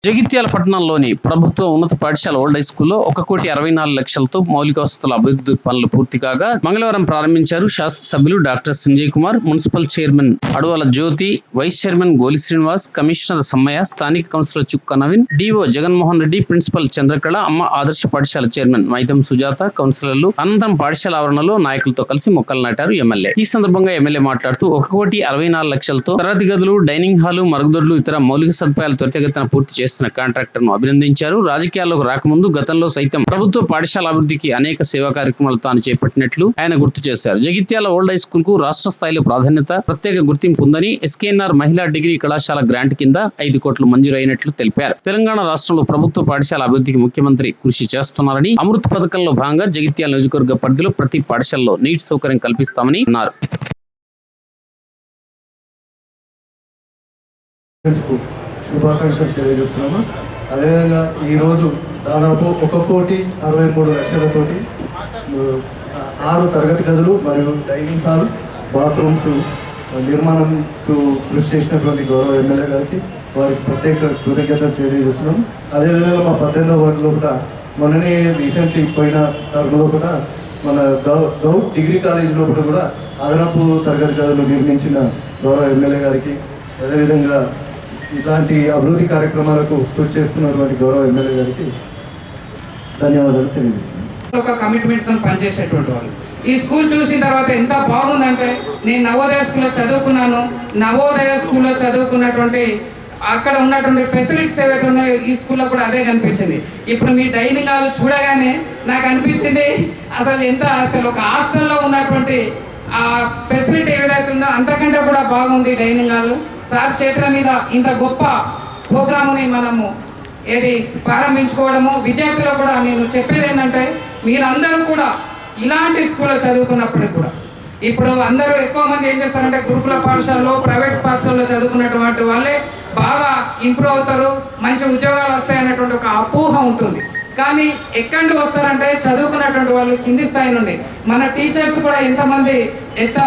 జగిత్యాల పట్టణంలోని ప్రభుత్వ ఉన్నత పాఠశాల ఓల్డ్ హై స్కూల్లో 1,64,00,000తో మౌలిక వసతుల అభివృద్ధి పనులు పూర్తి కాగా మంగళవారం ప్రారంభించారు శాసనసభ్యులు doctor Sanjay Kumar, municipal chairman Adavala Jyothi, vice chairman Goli Srinivas, commissioner Sammaiah, స్థానిక councillor Chukka Naveen, DO Jaganmohan Reddy, principal Chandrakala, అమ్మ ఆదర్శ పాఠశాల చైర్మన్ మైదం సుజాత, కౌన్సిలర్లు అనంతరం పాఠశాల ఆవరణలో నాయకులతో కలిసి మొక్కలు నాటారు ఎమ్మెల్యే. ఈ సందర్భంగా ఎమ్మెల్యే మాట్లాడుతూ 1,64,00,000తో తరగతి గదులు, డైనింగ్ హాలు, మరుగుదొడ్లు, ఇతర మౌలిక సదుపాయాలు త్వరితగతిన పూర్తి చేస్తున్న కాంట్రాక్టర్ ను అభినందించారు. రాజకీయాల్లోకి రాకముందు గతంలో సైతం ప్రభుత్వ పాఠశాల అభివృద్ధికి అనేక సేవా కార్యక్రమాలు తాను చేపట్టినట్లు ఆయన గుర్తు చేశారు. జగిత్యాల ఓల్డ్ హై స్కూల్ కు రాష్ట్ర స్థాయిలో ప్రాధాన్యత, ప్రత్యేక గుర్తింపు ఉందని, ఎస్కేఎన్ఆర్ మహిళా డిగ్రీ కళాశాల గ్రాంట్ కింద 5 కోట్లు మంజూరు అయినట్లు తెలిపారు. తెలంగాణ రాష్ట్రంలో ప్రభుత్వ పాఠశాల అభివృద్ధికి ముఖ్యమంత్రి కృషి చేస్తున్నారని, అమృత్ పథకంలో భాగంగా జగిత్యాల నియోజకవర్గ పరిధిలో ప్రతి పాఠశాలలో నీటి సౌకర్యం కల్పిస్తామని అన్నారు. శుభాకాంక్షలు తెలియజేస్తున్నాము. అదేవిధంగా ఈరోజు దాదాపు 1,63,00,000 6 తరగతి గదులు మరియు డైనింగ్ హాల్, బాత్రూమ్స్ నిర్మాణంకు కృషి చేసినటువంటి గౌరవ ఎమ్మెల్యే గారికి వారికి ప్రత్యేక కృతజ్ఞతలు తెలియజేస్తున్నాం. అదేవిధంగా మా 18వ వార్డులో కూడా మొన్ననే రీసెంట్లీ పోయిన తరగతిలో కూడా మన గౌట్ డిగ్రీ కాలేజీలో కూడా అదనపు తరగతి గదులు నిర్మించిన గౌరవ ఎమ్మెల్యే గారికి, అదేవిధంగా ఇలాంటి అభివృద్ధి కార్యక్రమాలకు కృషి చేస్తున్నటువంటి గౌరవ ఎమ్మెల్యే గారికి ధన్యవాదాలు తెలియజేస్తున్నాను. ఒక కమిట్మెంట్ తో పనిచేసేటువంటి వాళ్ళు ఈ స్కూల్ చూసిన తర్వాత ఎంత బాగుందంటే, నేను నవోదయ స్కూల్లో చదువుకున్నాను. నవోదయ స్కూల్లో చదువుకున్నటువంటి అక్కడ ఉన్నటువంటి ఫెసిలిటీస్ ఏవైతే ఉన్నాయో ఈ స్కూల్లో కూడా అదే కనిపించింది. ఇప్పుడు మీ డైనింగ్ హాల్ చూడగానే నాకు అనిపించింది అసలు ఒక హాస్టల్లో ఉన్నటువంటి ఆ ఫెసిలిటీ ఏదైతే ఉందో అంతకంటే కూడా బాగుంది డైనింగ్ హాల్. సార్ చేతుల మీద ఇంత గొప్ప ప్రోగ్రాముని మనము ప్రారంభించుకోవడము. విద్యార్థులు కూడా నేను చెప్పేది ఏంటంటే, మీరందరూ కూడా ఇలాంటి స్కూల్లో చదువుకున్నప్పటికి కూడా ఇప్పుడు అందరూ ఎక్కువ మంది ఏం చేస్తారంటే గురుకుల పాఠశాలలో, ప్రైవేట్ పాఠశాలలో చదువుకున్నటువంటి వాళ్ళే బాగా ఇంప్రూవ్ అవుతారు, మంచి ఉద్యోగాలు వస్తాయనేటువంటి ఒక అపోహ ఉంటుంది. కానీ ఎక్కడి వస్తారంటే చదువుకున్నటువంటి వాళ్ళు కింది స్థాయి నుండి. మన టీచర్స్ కూడా ఎంతమంది ఎంత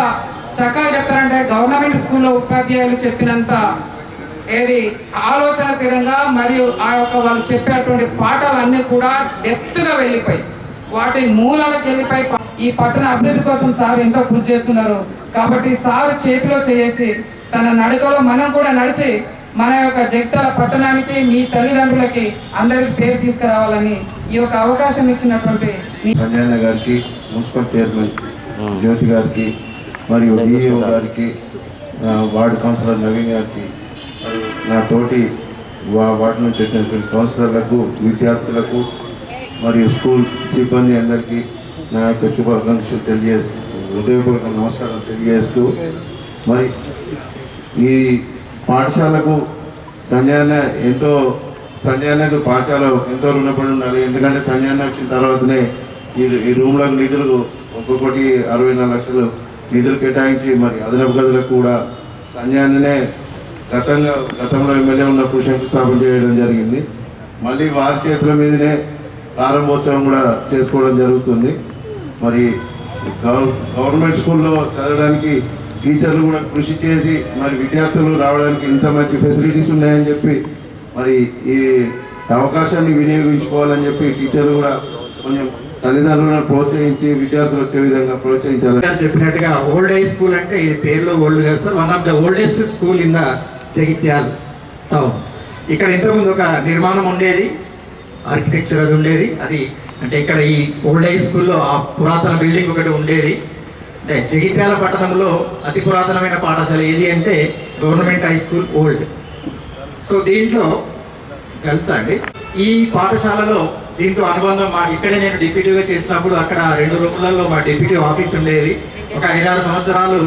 చక్కగా చెప్తారంటే, గవర్నమెంట్ స్కూల్లో ఉపాధ్యాయులు చెప్పినంత ఆలోచన తీరంగా మరియు ఆ యొక్క వాళ్ళు చెప్పేటువంటి పాఠాలన్నీ కూడా డెప్త్గా వెళ్ళిపోయి వాటి మూలాలకు వెళ్ళిపోయి ఈ పట్టణ అభివృద్ధి కోసం సార్ ఎంతో కృషి చేస్తున్నారు. కాబట్టి సార్ చేతిలో చేసి తన నడకలో మనం కూడా నడిచి మన యొక్క జగిత్యాల పట్టణానికి, మీ తల్లిదండ్రులకి అందరికి పేరు తీసుకురావాలని ఈ యొక్క అవకాశం ఇచ్చినటువంటి సంజయ్ గారికి, మున్సిపల్ చైర్మన్ జ్యోతి గారికి, మరియు డిఓ గారికి, వార్డు కౌన్సిలర్ నవీన్ గారికి, నా తోటి వార్డు నుంచి వచ్చినటువంటి కౌన్సిలర్లకు, విద్యార్థులకు మరియు స్కూల్ సిబ్బంది అందరికీ నా యొక్క శుభాకాంక్షలు తెలియజేస్తూ, హృదయపూర్వక నమస్కారాలు తెలియజేస్తూ, మరి ఈ పాఠశాలకు సంజయ్ పాఠశాల ఎంతో రుణపడి ఉండాలి. ఎందుకంటే సంజయ్ వచ్చిన తర్వాతనే ఈ రూమ్లకు నిధులు 1,64,00,000 నిధులు కేటాయించి మరి అదనపు గదులకు కూడా సంజయ్ గతంలో ఎమ్మెల్యే ఉన్నప్పుడు శంకుస్థాపన చేయడం జరిగింది. మళ్ళీ వారి చేతుల మీదనే ప్రారంభోత్సవం కూడా చేసుకోవడం జరుగుతుంది. మరి గవర్నమెంట్ స్కూల్లో చదవడానికి టీచర్లు కూడా కృషి చేసి మరి విద్యార్థులు రావడానికి ఇంత మంచి ఫెసిలిటీస్ ఉన్నాయని చెప్పి మరి ఈ అవకాశాన్ని వినియోగించుకోవాలని చెప్పి టీచర్లు కూడా కొంచెం తల్లిదండ్రులను ప్రోత్సహించి విద్యార్థులు వచ్చే విధంగా ప్రోత్సహించాలని చెప్పినట్టుగా ఓల్డ్ హై స్కూల్ అంటే ఈ పేరులో old sir, one of the oldest school in the Jagtial town. ఇక్కడ ఇంతకుముందు ఒక నిర్మాణం ఉండేది, ఆర్కిటెక్చర్ అది ఉండేది. అది అంటే ఇక్కడ ఈ ఓల్డ్ హై స్కూల్లో ఆ పురాతన బిల్డింగ్ ఒకటి ఉండేది. అంటే జగిత్యాల పట్టణంలో అతి పురాతనమైన పాఠశాల ఏది అంటే government high school old. So దీంట్లో తెలుసా అండి, ఈ పాఠశాలలో దీంతో అనుబంధం మాకు ఇక్కడే నేను డిప్యూటీగా చేసినప్పుడు అక్కడ 2 రూములలో మా డిప్యూటీ ఆఫీస్ ఉండేది. ఒక 5-6 సంవత్సరాలు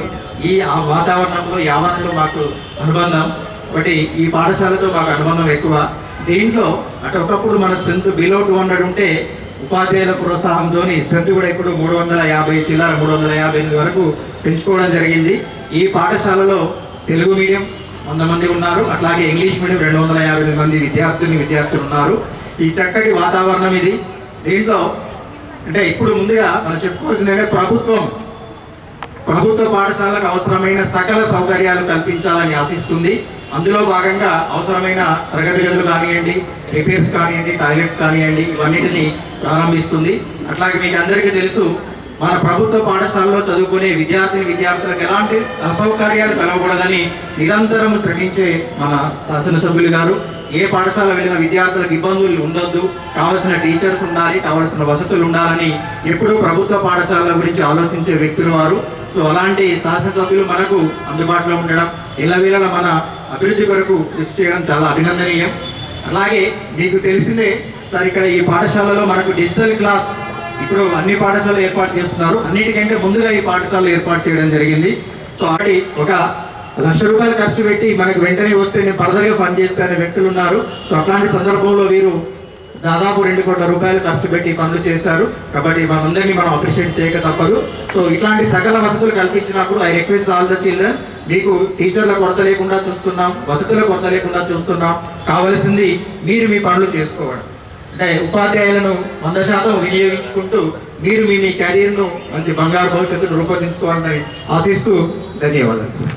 ఈ వాతావరణంలో, ఈ ఆవరణలో మాకు అనుబంధం. ఒకటి ఈ పాఠశాలతో మాకు అనుబంధం ఎక్కువ. దీంట్లో అంటే ఒకప్పుడు మన స్ట్రెంత్ బిలో 200 ఉంటే ఉపాధ్యాయుల ప్రోత్సాహంతో స్ట్రెంత్ కూడా ఇప్పుడు 358 వరకు పెంచుకోవడం జరిగింది. ఈ పాఠశాలలో తెలుగు మీడియం 100 మంది ఉన్నారు, అట్లాగే ఇంగ్లీష్ మీడియం 250 మంది విద్యార్థులు ఉన్నారు. ఈ చక్కటి వాతావరణం ఇది. దీంట్లో అంటే ఇప్పుడు ముందుగా మనం చెప్పుకోవాల్సిన ప్రభుత్వ పాఠశాలకు అవసరమైన సకల సౌకర్యాలు కల్పించాలని ఆశిస్తుంది. అందులో భాగంగా అవసరమైన తరగతి గదులు కానివ్వండి, రిపేర్స్ కానివ్వండి, టాయిలెట్స్ కానివ్వండి, ఇవన్నిటిని ప్రారంభిస్తుంది. అట్లాగే మీకు అందరికీ తెలుసు, మన ప్రభుత్వ పాఠశాలలో చదువుకునే విద్యార్థులకు ఎలాంటి అసౌకర్యాలు కలగకూడదని నిరంతరం శ్రమించే మన శాసనసభ్యులు గారు ఏ పాఠశాల వెళ్ళిన విద్యార్థులకు ఇబ్బందులు ఉండొద్దు, కావలసిన టీచర్స్ ఉండాలి, కావలసిన వసతులు ఉండాలని ఎప్పుడూ ప్రభుత్వ పాఠశాలల గురించి ఆలోచించే వ్యక్తులు వారు. సో అలాంటి శాసనసభ్యులు మనకు అందుబాటులో ఉండడం, ఎల్లవేళలా మన అభివృద్ధి కొరకు కృషి చేయడం చాలా అభినందనీయం. అలాగే మీకు తెలిసిందే సార్, ఇక్కడ ఈ పాఠశాలలో మనకు డిజిటల్ క్లాస్ ఇప్పుడు అన్ని పాఠశాలలు ఏర్పాటు చేస్తున్నారు. అన్నిటికంటే ముందుగా ఈ పాఠశాలలు ఏర్పాటు చేయడం జరిగింది. సో ఆల్రెడీ ఒక ₹1,00,000 ఖర్చు పెట్టి మనకు వెంటనే వస్తే నేను ఫర్దర్గా ఫండ్ చేస్తానే వ్యక్తులు ఉన్నారు. సో అట్లాంటి సందర్భంలో వీరు దాదాపు ₹2 కోట్ల ఖర్చు పెట్టి పనులు చేశారు. కాబట్టి మనందరినీ మనం అప్రిషియేట్ చేయక తప్పదు. సో ఇట్లాంటి సకల వసతులు కల్పించినప్పుడు I request all the children, మీకు టీచర్ల కొరత లేకుండా చూస్తున్నాం, వసతుల కొరత లేకుండా చూస్తున్నాం, కావలసింది మీరు మీ పనులు చేసుకోవడం. అంటే ఉపాధ్యాయులను 100% వినియోగించుకుంటూ మీరు మీ కెరీర్ను మంచి బంగారు భవిష్యత్తును రూపొందించుకోవాలని ఆశిస్తూ ధన్యవాదాలు సార్.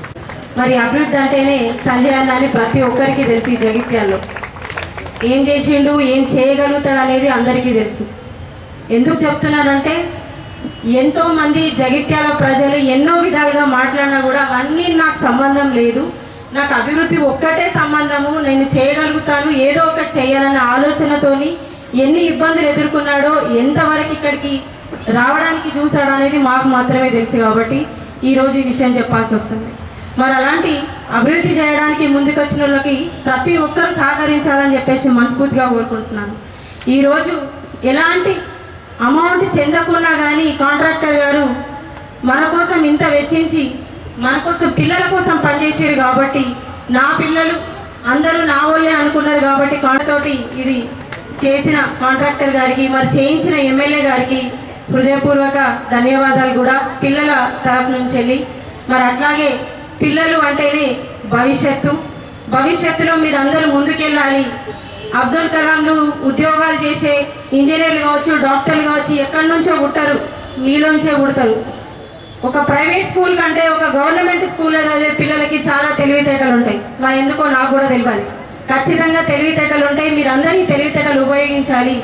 మరి అభివృద్ధి అంటేనే సంజయ్ అన్న అని ప్రతి ఒక్కరికి తెలిసి జగిత్యాల్లో ఏం చేసిండు, ఏం చేయగలుగుతాడు అనేది అందరికీ తెలుసు. ఎందుకు చెప్తున్నానంటే ఎంతోమంది జగిత్యాల ప్రజలు ఎన్నో విధాలుగా మాట్లాడినా కూడా అవన్నీ నాకు సంబంధం లేదు, నాకు అభివృద్ధి ఒక్కటే సంబంధము, నేను చేయగలుగుతాను, ఏదో ఒకటి చేయాలన్న ఆలోచనతోని ఎన్ని ఇబ్బందులు ఎదుర్కొన్నాడో, ఎంతవరకు ఇక్కడికి రావడానికి చూశాడు అనేది మాకు మాత్రమే తెలుసు. కాబట్టి ఈరోజు ఈ విషయం చెప్పాల్సి వస్తుంది. మరి అలాంటి అభివృద్ధి చేయడానికి ముందుకొచ్చిన వాళ్ళకి ప్రతి ఒక్కరు సహకరించాలని చెప్పేసి మనస్ఫూర్తిగా కోరుకుంటున్నాను. ఈరోజు ఎలాంటి అమౌంట్ చెందకున్నా కానీ కాంట్రాక్టర్ గారు మన కోసం ఇంత వెచ్చించి మన కోసం పిల్లల కోసం పనిచేసారు. కాబట్టి నా పిల్లలు అందరూ నా వాళ్ళే అనుకున్నారు. కాబట్టి కాంట్రాక్టర్తోటి ఇది చేసిన కాంట్రాక్టర్ గారికి, మరి చేయించిన ఎమ్మెల్యే గారికి హృదయపూర్వక ధన్యవాదాలు కూడా పిల్లల తరఫు నుంచి వెళ్ళి. మరి అట్లాగే పిల్లలు అంటేనే భవిష్యత్తులో మీరు అందరూ ముందుకెళ్ళాలి. అబ్దుల్ కలాంలు ఉద్యోగాలు చేసే ఇంజనీర్లు కావచ్చు, డాక్టర్లు కావచ్చు, ఎక్కడి నుంచో పుట్టరు, మీలోంచే పుడతారు. ఒక ప్రైవేట్ స్కూల్ కంటే ఒక గవర్నమెంట్ స్కూల్లో చదివే పిల్లలకి చాలా తెలివితేటలు ఉంటాయి. మరి ఎందుకో నాకు కూడా తెలియాలి. ఖచ్చితంగా తెలివితేటలు ఉంటాయి. మీరు అందరినీ తెలివితేటలు ఉపయోగించాలి.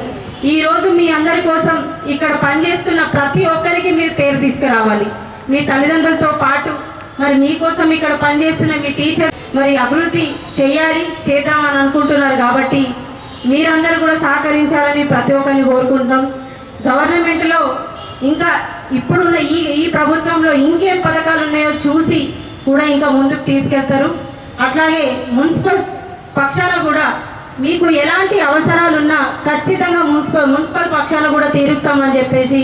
ఈరోజు మీ అందరి కోసం ఇక్కడ పనిచేస్తున్న ప్రతి ఒక్కరికి మీరు పేరు తీసుకురావాలి. మీ తల్లిదండ్రులతో పాటు మరి మీకోసం ఇక్కడ పనిచేస్తున్న మీ టీచర్ మరి అభివృద్ధి చేద్దామని అనుకుంటున్నారు. కాబట్టి మీరందరూ కూడా సహకరించాలని ప్రతి ఒక్కరిని కోరుకుంటున్నాం. గవర్నమెంట్లో ఇంకా ఇప్పుడున్న ఈ ప్రభుత్వంలో ఇంకేం పథకాలు ఉన్నాయో చూసి కూడా ఇంకా ముందుకు తీసుకెళ్తారు. అట్లాగే మున్సిపల్ పక్షాన కూడా మీకు ఎలాంటి అవసరాలున్నా ఖచ్చితంగా మున్సిపల్ పక్షాన కూడా తీరుస్తామని చెప్పేసి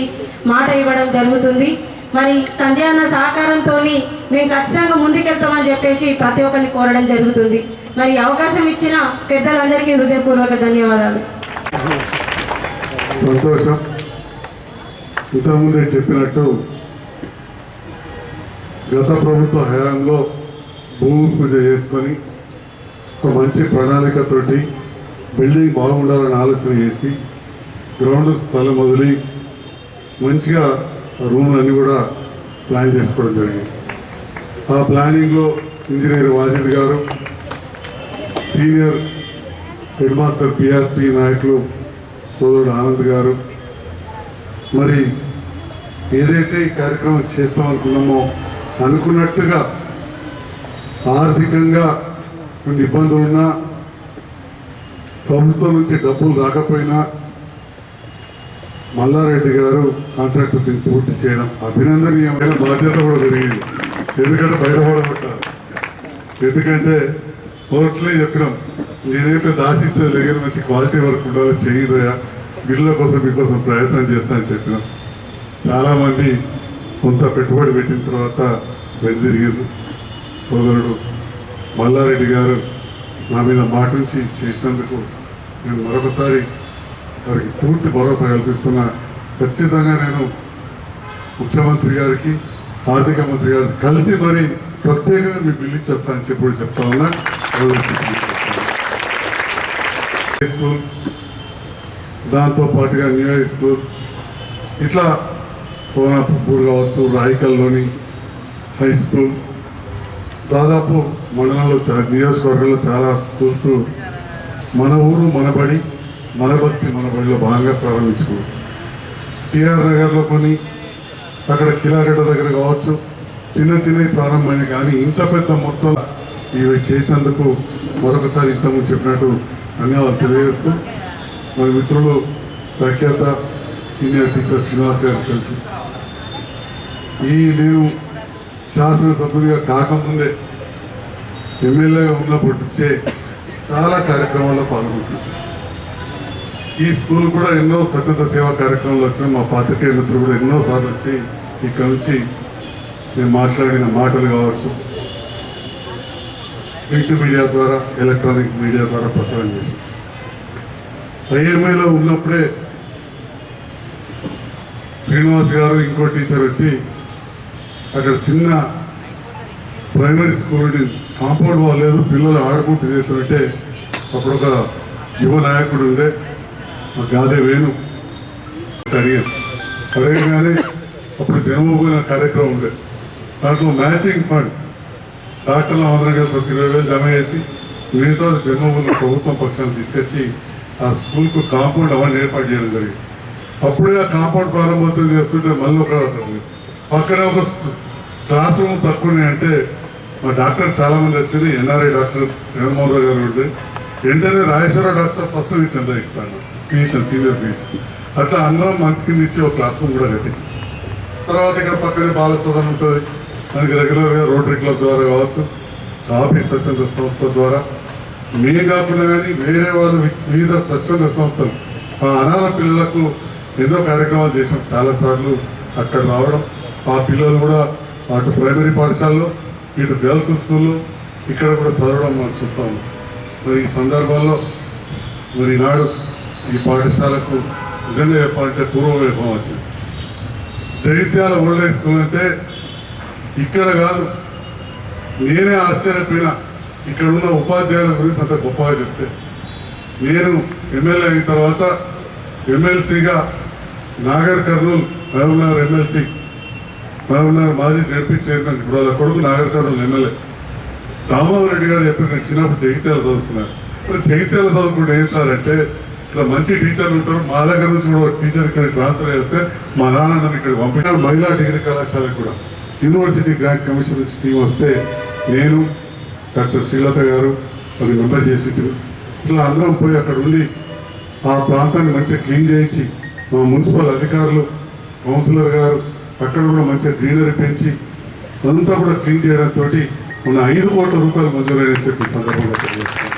మాట ఇవ్వడం జరుగుతుంది. మరి సంజయ్ అన్న సహకారంతో మేము ఖచ్చితంగా ముందుకెళ్తామని చెప్పేసి ప్రతి ఒక్కరిని కోరడం జరుగుతుంది. మరి అవకాశం ఇచ్చిన పెద్దలందరికీ హృదయపూర్వక ధన్యవాదాలు. సంతోషం. ఇంతకుముందే చెప్పినట్టు గత ప్రభుత్వ హయాంలో భూమి పూజ చేసుకొని ఒక మంచి ప్రణాళికతోటి బిల్డింగ్ బాగుండాలని ఆలోచన చేసి గ్రౌండ్ స్థలం వదిలి మంచిగా రూమ్లన్నీ కూడా ప్లాన్ చేసుకోవడం జరిగింది. ఆ ప్లానింగ్లో ఇంజనీర్ వాజిద్ గారు, సీనియర్ హెడ్ మాస్టర్ పిఆర్టీ నాయకులు సోదరుడు ఆనంద్ గారు, మరి ఏదైతే ఈ కార్యక్రమం చేస్తామనుకున్నామో అనుకున్నట్టుగా ఆర్థికంగా కొన్ని ఇబ్బందులున్నా, ప్రభుత్వం నుంచి డబ్బులు రాకపోయినా మల్లారెడ్డి గారు కాంట్రాక్ట్ దీన్ని పూర్తి చేయడం అభినందనీయమైన బాధ్యత కూడా పెరిగింది. ఎందుకంటే బయటపడబట్టారు. ఎందుకంటే ఓట్లే చెప్పినాం, నేనైతే దాశించదు లేదు, మంచి క్వాలిటీ వర్క్ ఉండాలో చేయరా, బిల్లుల కోసం మీకోసం ప్రయత్నం చేస్తానని చెప్పినాం. చాలామంది కొంత పెట్టుబడి పెట్టిన తర్వాత వెనుదిరిగారు. సోదరుడు మల్లారెడ్డి గారు నా మీద మాట నుంచి చేసినందుకు నేను మరొకసారి వారికి పూర్తి భరోసా కల్పిస్తున్నా. ఖచ్చితంగా నేను ముఖ్యమంత్రి గారికి, ఆర్థిక మంత్రి గారికి కలిసి మరి ప్రత్యేకంగా మీ బిల్లు ఇచ్చేస్తానని చెప్పి చెప్తా ఉన్నా. స్కూల్, దాంతోపాటుగా న్యూ హై స్కూల్, ఇట్లా కోనాపూర్ కావచ్చు, రాయికల్లోని హై స్కూల్, దాదాపు మండలంలో నియోజకవర్గంలో చాలా స్కూల్స్ మన ఊరు మన బడి మన బస్తీ మన బడిలో భాగంగా ప్రారంభించుకున్నాం. టిఆర్ నగర్లో కొన్ని, అక్కడ కిలాగడ్డ దగ్గర కావచ్చు, చిన్న చిన్నవి ప్రారంభమైనవి. కానీ ఇంత పెద్ద మొత్తం ఇవి చేసినందుకు మరొకసారి ఇంతకుముందు చెప్పినట్టు ధన్యవాదాలు తెలియజేస్తూ, మన మిత్రులు వ్యాఖ్యాత సీనియర్ టీచర్ శ్రీనివాస్ గారికి తెలుసు. నేను శాసనసభ్యుడిగా కాకముందే ఎమ్మెల్యేగా ఉన్నప్పటి నుంచే చాలా కార్యక్రమాల్లో పాల్గొంటున్నాను. ఈ స్కూల్ కూడా ఎన్నో స్వచ్ఛత సేవా కార్యక్రమాలు వచ్చిన మా పాత్రికేయ మిత్రులు కూడా ఎన్నోసార్లు వచ్చి ఇక్కడ నుంచి నేను మాట్లాడిన మాటలు కావచ్చు, ప్రింట్ మీడియా ద్వారా, ఎలక్ట్రానిక్ మీడియా ద్వారా ప్రసారం చేశాను. ఐఎంఐలో ఉన్నప్పుడే శ్రీనివాస్ గారు ఇంకో టీచర్ వచ్చి అక్కడ చిన్న ప్రైమరీ స్కూల్ కాంపౌండ్ వాల్ లేదు, పిల్లలు ఆడుకుంటూ చేస్తుంటే అప్పుడు ఒక యువ నాయకుడు ఉండే మా గాదే వేణు అడగగానే అప్పుడు జన్మభూమి కార్యక్రమం ఉండే, దాంట్లో మ్యాచింగ్ ఫండ్ డాక్టర్లు అందరం కలిసి ఒక 20,000 జమ చేసి మిగతా జన్మభూమి ప్రభుత్వం పక్షాన్ని తీసుకొచ్చి ఆ స్కూల్కు కాంపౌండ్ అవన్నీ ఏర్పాటు చేయడం జరిగింది. అప్పుడే ఆ కాంపౌండ్ ప్రారంభోత్సవం చేస్తుంటే మళ్ళీ ఒక పక్కన ఒక క్లాస్ రూమ్ తక్కువనే అంటే మా డాక్టర్ చాలామంది వచ్చి ఎన్ఆర్ఐ డాక్టర్ జగన్మోహన్ రావు గారు ఉండే వెంటనే రాజేశ్వరరావు డాక్టర్ ఫస్ట్ నుంచి చందా ఇస్తాను ఫిజిషియన్, సీనియర్ ఫిజిషియన్. అట్లా అందరం మంచి కింద ఇచ్చి ఒక క్లాస్ రూమ్ కూడా కట్టించాం. తర్వాత ఇక్కడ పక్కనే బాలసదన్ ఉంటుంది, దానికి రెగ్యులర్గా రోటరీ క్లబ్ ద్వారా కావచ్చు, ఆఫీస్ స్వచ్ఛంద సంస్థ ద్వారా, మేము కాకుండా కానీ వేరే వాళ్ళు వివిధ స్వచ్ఛంద సంస్థలు ఆ అనాథ పిల్లలకు ఎన్నో కార్యక్రమాలు చేసాం. చాలాసార్లు అక్కడ రావడం, ఆ పిల్లలు కూడా అటు ప్రైమరీ పాఠశాలలో ఇటు గర్ల్స్ స్కూల్లో ఇక్కడ కూడా చదవడం మనం చూస్తాము. మరి ఈ సందర్భాల్లో మరి ఈనాడు ఈ పాఠశాలకు నిజంగా చెప్పాలంటే పూర్వవైభవం వచ్చింది. జగిత్యాల ఓల్డ్ ఏజ్ స్కూల్ అంటే ఇక్కడ కాదు, నేనే ఆశ్చర్యపోయినా ఇక్కడ ఉన్న ఉపాధ్యాయుల గురించి అంత గొప్పగా చెప్తే. నేను ఎమ్మెల్యే అయిన తర్వాత ఎమ్మెల్సీగా నాగర్ కర్నూలు మహబూబ్నగర్ ఎమ్మెల్సీ, మహబూబ్నగర్ మాజీ జడ్పీ చైర్మన్, ఇప్పుడు వాళ్ళ కొడుకు నాగర్ కర్నూలు ఎమ్మెల్యే దామోదర్ రెడ్డి గారు చెప్పి నేను చిన్నప్పుడు జగిత్యాల చదువుకున్నాను. ఇప్పుడు జగిత్యాల చదువుకుంటే ఏం సార్ అంటే ఇక్కడ మంచి టీచర్లు ఉంటారు, మా దగ్గర నుంచి కూడా టీచర్ ఇక్కడ ట్రాన్స్ఫర్ చేస్తే మా నాన్న నన్ను ఇక్కడ పంపించారు. మహిళా డిగ్రీ కళాశాలకు కూడా యూనివర్సిటీ గ్రాంట్ కమిషన్ నుంచి టీం వస్తే నేను డాక్టర్ శ్రీలత గారు అది మెంబర్ చేసి ఇట్లా అందరం పోయి అక్కడ ఉండి ఆ ప్రాంతాన్ని మంచిగా క్లీన్ చేయించి మా మున్సిపల్ అధికారులు, కౌన్సిలర్ గారు అక్కడ కూడా మంచిగా గ్రీనరీ పెంచి అదంతా కూడా క్లీన్ చేయడంతో మన 5 కోట్ల రూపాయలు మంజూరైనని చెప్పి సందర్భంగా తెలియజేస్తాను.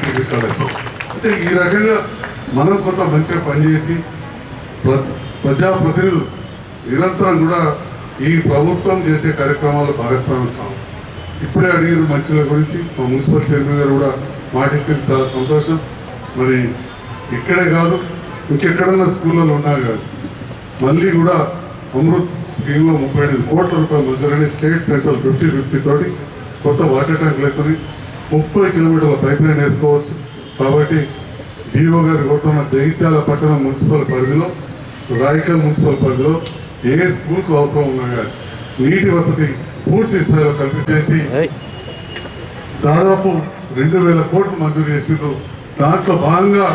డిగ్రీ కళాశాల అంటే ఈ రకంగా మనం కొంత మంచిగా పనిచేసి ప్రజాప్రతినిధులు నిరంతరం కూడా ఈ ప్రభుత్వం చేసే కార్యక్రమాలు భాగస్వామ్యం కావాలి. ఇప్పుడే అడిగిన మంచిల గురించి మా మున్సిపల్ చైర్మన్ గారు కూడా మాటించింది, చాలా సంతోషం. మరి ఇక్కడే కాదు ఇంకెక్కడన్నా స్కూళ్ళలో ఉన్నారు కాదు, మళ్ళీ కూడా అమృత్ స్కీమ్లో 35 కోట్ల రూపాయలు మంజూరైన స్టేట్ సెంట్రల్ 50-50 తోటి కొత్త వాటర్ ట్యాంకులతో 30 కిలోమీటర్ల పైప్ లైన్ వేసుకోవచ్చు. కాబట్టి డిఓ గారు కొడుతున్న జగిత్యాల పట్టణ మున్సిపల్ పరిధిలో, రాయకల్ మున్సిపల్ పరిధిలో ఏ స్కూల్కు అవసరం ఉన్నా కానీ నీటి వసతి పూర్తి స్థాయిలో కల్పించేసి దాదాపు 2,000 కోట్లు మంజూరు చేసిండ్రు. దాంట్లో భాగంగా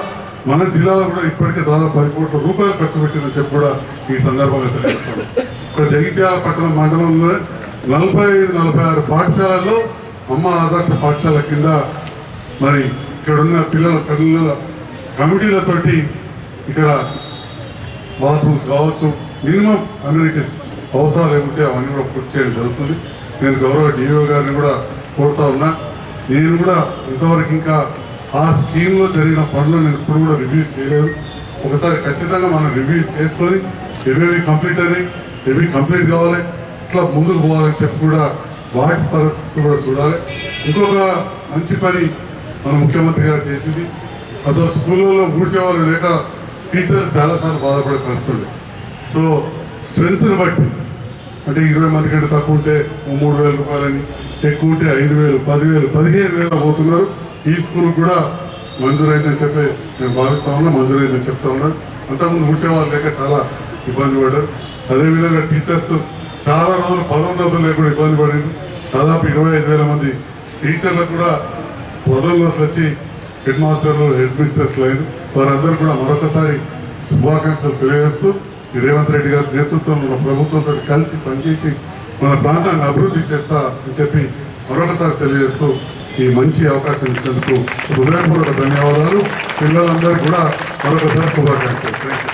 మన జిల్లాలో కూడా ఇప్పటికే దాదాపు 10 కోట్ల రూపాయలు ఖర్చు పెట్టిందని చెప్పి కూడా ఈ సందర్భంగా తెలియజేస్తాను. ఒక జగిత్యాల పట్టణ మండలంలో 45-46 పాఠశాలల్లో అమ్మ ఆదర్శ పాఠశాల కింద మరి ఇక్కడున్న పిల్లల తల్లుల కమిటీలతోటి ఇక్కడ బాత్రూమ్స్ కావచ్చు, మినిమం అమ్యూనిటీస్ అవసరాలు ఏముంటే అవన్నీ కూడా పూర్తి చేయడం జరుగుతుంది. నేను గౌరవ డిఓ గారిని కూడా కోరుతా ఉన్నా. నేను కూడా ఇంతవరకు ఇంకా ఆ స్కీమ్లో జరిగిన పనులు నేను ఇప్పుడు కూడా రివ్యూ చేయలేదు. ఒకసారి ఖచ్చితంగా మనం రివ్యూ చేసుకొని ఏవేవి కంప్లీట్ అయినాయి, ఏవి కంప్లీట్ కావాలి, ఇట్లా ముందుకు పోవాలని చెప్పి కూడా వాటి పరిస్థితి కూడా చూడాలి. ఇంకొక మంచి పని మన ముఖ్యమంత్రి గారు చేసింది, అసలు స్కూళ్ళలో కూర్చేవాళ్ళు లేక టీచర్లు చాలాసార్లు బాధపడే పరిస్థితుంది. సో స్ట్రెంత్ని బట్టి అంటే 20 మంది కంటే తక్కువ ఉంటే 3,000 రూపాయలని, ఎక్కువ ఉంటే 5,000, 10,000, 15,000 పోతున్నారు. ఈ స్కూల్ కూడా మంజూరైందని చెప్పి నేను భావిస్తా ఉన్నా, మంజూరైందని చెప్తా ఉన్నాను. అంతకుముందు కూర్చేవాళ్ళు లేక చాలా ఇబ్బంది పడ్డారు. అదేవిధంగా టీచర్స్ చాలా రోజులు పదోన్నతులు లేకుండా ఇబ్బంది పడింది. దాదాపు 25,000 మంది టీచర్లకు కూడా పదోన్నతులు వచ్చి హెడ్ మాస్టర్లు హెడ్ మిస్టర్స్ లేదు. వారందరూ కూడా మరొకసారి శుభాకాంక్షలు తెలియజేస్తూ రేవంత్ రెడ్డి గారి నేతృత్వంలో మన ప్రభుత్వంతో కలిసి పనిచేసి మన ప్రాంతాన్ని అభివృద్ధి చేస్తా అని చెప్పి మరొకసారి తెలియజేస్తూ ఈ మంచి అవకాశం ఇచ్చినందుకు హృదయపూర్వక ధన్యవాదాలు. పిల్లలందరూ కూడా మరొకసారి శుభాకాంక్షలు. Thank you.